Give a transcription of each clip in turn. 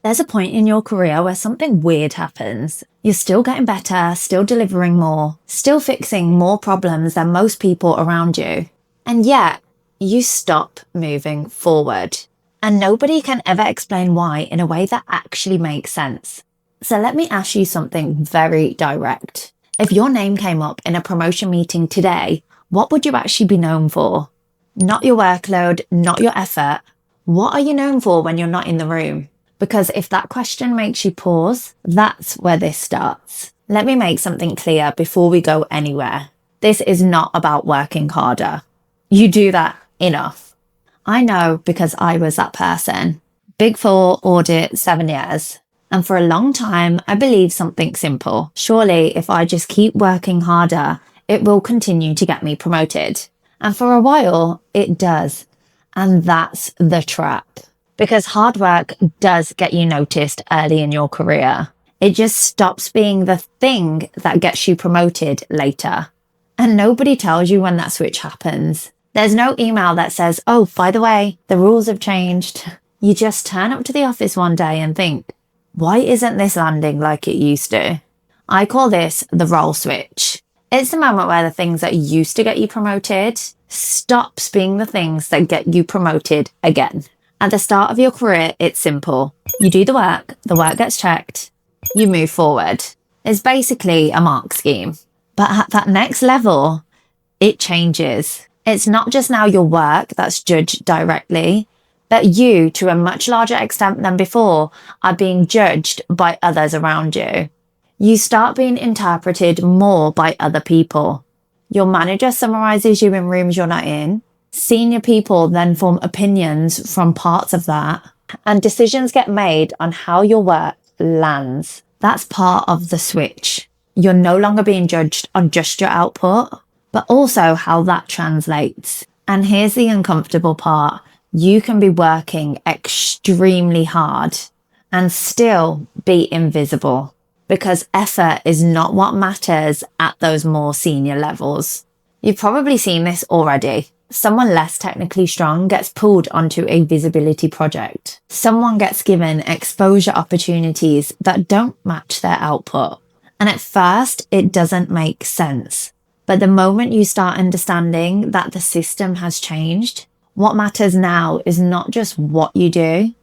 There's a point in your career where something weird happens. You're still getting better, still delivering more, still fixing more problems than most people around you. And yet, you stop moving forward. And nobody can ever explain why in a way that actually makes sense. So let me ask you something very direct. If your name came up in a promotion meeting today, what would you actually be known for? Not your workload, not your effort. What are you known for when you're not in the room? Because if that question makes you pause, that's where this starts. Let me make something clear before we go anywhere. This is not about working harder. You do that enough. I know because I was that person. Big Four audit, 7 years. And for a long time, I believed something simple. Surely, if I just keep working harder, it will continue to get me promoted. And for a while, it does. And that's the trap. Because hard work does get you noticed early in your career. It just stops being the thing that gets you promoted later. And nobody tells you when that switch happens. There's no email that says, oh, by the way, the rules have changed. You just turn up to the office one day and think, why isn't this landing like it used to? I call this the role switch. It's the moment where the things that used to get you promoted stops being the things that get you promoted again. At the start of your career, it's simple. You do the work gets checked, you move forward. It's basically a mark scheme. But at that next level, it changes. It's not just now your work that's judged directly, but you, to a much larger extent than before, are being judged by others around you. You start being interpreted more by other people. Your manager summarizes you in rooms you're not in. Senior people then form opinions from parts of that, and decisions get made on how your work lands. That's part of the switch. You're no longer being judged on just your output, but also how that translates. And here's the uncomfortable part. You can be working extremely hard and still be invisible, because effort is not what matters at those more senior levels. You've probably seen this already. Someone less technically strong gets pulled onto a visibility project. Someone gets given exposure opportunities that don't match their output. And at first, it doesn't make sense. But the moment you start understanding that the system has changed, what matters now is not just what you do,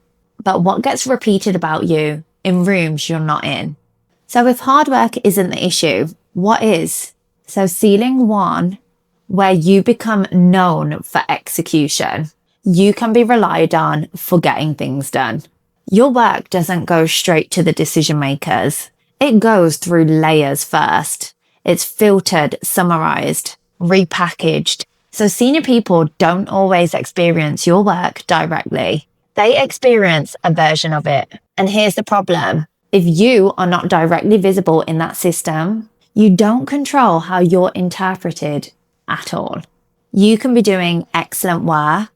but what gets repeated about you in rooms you're not in. So if hard work isn't the issue, what is? So ceiling 1, where you become known for execution. You can be relied on for getting things done. Your work doesn't go straight to the decision makers. It goes through layers first. It's filtered, summarized, repackaged. So senior people don't always experience your work directly. They experience a version of it. And here's the problem. If you are not directly visible in that system, you don't control how you're interpreted at all. You can be doing excellent work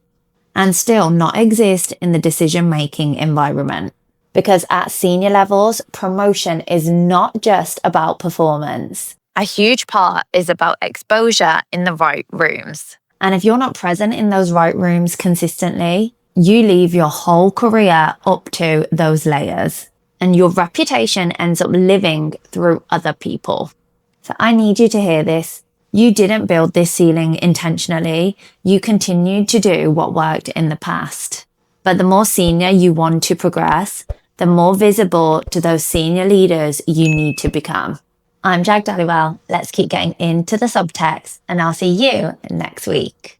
and still not exist in the decision-making environment. Because at senior levels, promotion is not just about performance. A huge part is about exposure in the right rooms. And if you're not present in those right rooms consistently, you leave your whole career up to those layers. And your reputation ends up living through other people. So I need you to hear this. You didn't build this ceiling intentionally. You continued to do what worked in the past. But the more senior you want to progress, the more visible to those senior leaders you need to become. I'm Jag Dhaliwal. Let's keep getting into the subtext, and I'll see you next week.